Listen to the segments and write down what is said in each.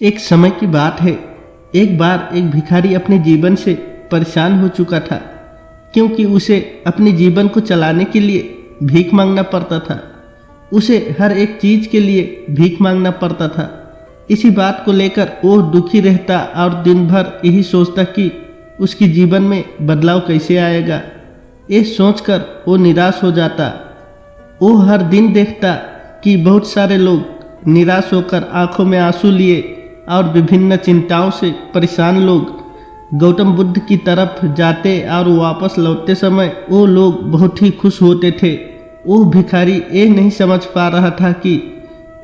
एक समय की बात है। एक बार एक भिखारी अपने जीवन से परेशान हो चुका था, क्योंकि उसे अपने जीवन को चलाने के लिए भीख मांगना पड़ता था। उसे हर एक चीज के लिए भीख मांगना पड़ता था। इसी बात को लेकर वो दुखी रहता और दिन भर यही सोचता कि उसके जीवन में बदलाव कैसे आएगा। ये सोचकर वो निराश हो जाता। वो हर दिन देखता कि बहुत सारे लोग निराश होकर आंखों में आंसू लिए और विभिन्न चिंताओं से परेशान लोग गौतम बुद्ध की तरफ जाते और वापस लौटते समय वो लोग बहुत ही खुश होते थे। वो भिखारी ये नहीं समझ पा रहा था कि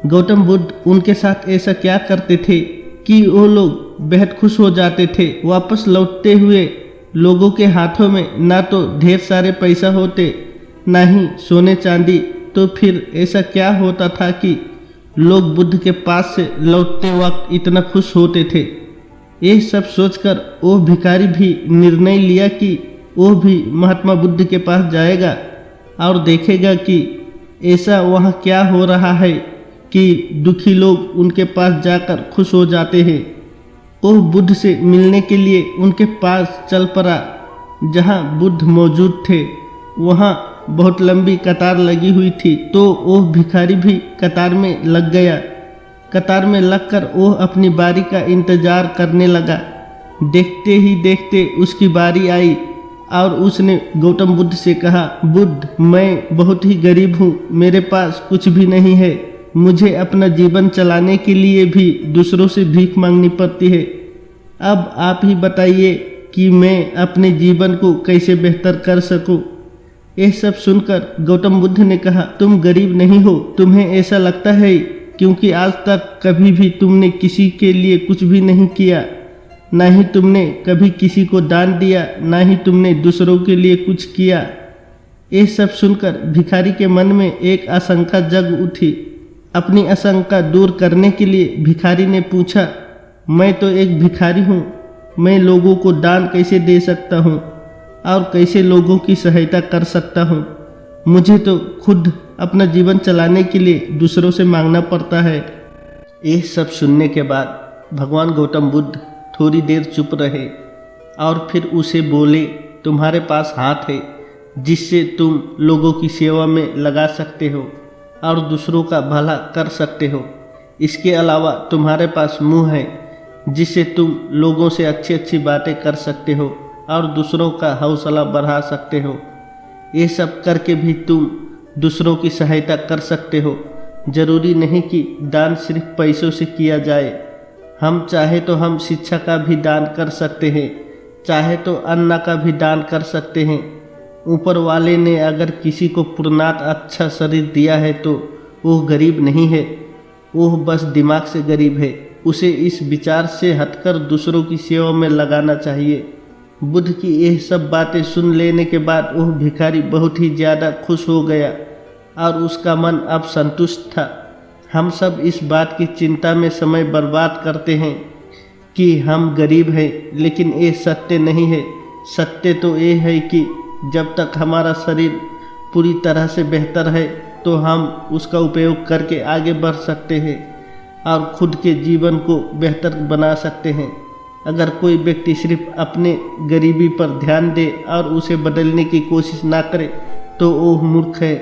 गौतम बुद्ध उनके साथ ऐसा क्या करते थे कि वो लोग बेहद खुश हो जाते थे। वापस लौटते हुए लोगों के हाथों में ना तो ढेर सारे पैसा होते, ना ही सोने चांदी, तो फिर ऐसा क्या होता था कि लोग बुद्ध के पास से लौटते वक्त इतना खुश होते थे। ये सब सोचकर वो भिखारी भी निर्णय लिया कि वो भी महात्मा बुद्ध के पास जाएगा और देखेगा कि ऐसा वहाँ क्या हो रहा है कि दुखी लोग उनके पास जाकर खुश हो जाते हैं। वो बुद्ध से मिलने के लिए उनके पास चल पड़ा। जहाँ बुद्ध मौजूद थे वहाँ बहुत लंबी कतार लगी हुई थी, तो वो भिखारी भी कतार में लग गया। कतार में लगकर वो अपनी बारी का इंतजार करने लगा। देखते ही देखते उसकी बारी आई और उसने गौतम बुद्ध से कहा, बुद्ध, मैं बहुत ही गरीब हूँ, मेरे पास कुछ भी नहीं है। मुझे अपना जीवन चलाने के लिए भी दूसरों से भीख मांगनी पड़ती है। अब आप ही बताइए कि मैं अपने जीवन को कैसे बेहतर कर सकूं। यह सब सुनकर गौतम बुद्ध ने कहा, तुम गरीब नहीं हो, तुम्हें ऐसा लगता है क्योंकि आज तक कभी भी तुमने किसी के लिए कुछ भी नहीं किया, ना ही तुमने कभी किसी को दान दिया, ना ही तुमने दूसरों के लिए कुछ किया। ये सब सुनकर भिखारी के मन में एक आशंका जग उठी। अपनी आशंका दूर करने के लिए भिखारी ने पूछा, मैं तो एक भिखारी हूँ, मैं लोगों को दान कैसे दे सकता हूँ और कैसे लोगों की सहायता कर सकता हूँ। मुझे तो खुद अपना जीवन चलाने के लिए दूसरों से मांगना पड़ता है। ये सब सुनने के बाद भगवान गौतम बुद्ध थोड़ी देर चुप रहे और फिर उसे बोले, तुम्हारे पास हाथ है जिससे तुम लोगों की सेवा में लगा सकते हो और दूसरों का भला कर सकते हो। इसके अलावा तुम्हारे पास मुंह है जिससे तुम लोगों से अच्छी अच्छी बातें कर सकते हो और दूसरों का हौसला बढ़ा सकते हो। ये सब करके भी तुम दूसरों की सहायता कर सकते हो। जरूरी नहीं कि दान सिर्फ पैसों से किया जाए। हम चाहे तो हम शिक्षा का भी दान कर सकते हैं, चाहे तो अन्न का भी दान कर सकते हैं। ऊपर वाले ने अगर किसी को पूर्णात अच्छा शरीर दिया है तो वो गरीब नहीं है, वो बस दिमाग से गरीब है। उसे इस विचार से हटकर दूसरों की सेवा में लगाना चाहिए। बुद्ध की यह सब बातें सुन लेने के बाद वह भिखारी बहुत ही ज़्यादा खुश हो गया और उसका मन अब संतुष्ट था। हम सब इस बात की चिंता में समय बर्बाद करते हैं कि हम गरीब हैं, लेकिन ये सत्य नहीं है। सत्य तो ये है कि जब तक हमारा शरीर पूरी तरह से बेहतर है तो हम उसका उपयोग करके आगे बढ़ सकते हैं और खुद के जीवन को बेहतर बना सकते हैं। अगर कोई व्यक्ति सिर्फ अपने गरीबी पर ध्यान दे और उसे बदलने की कोशिश ना करे तो वो मूर्ख है।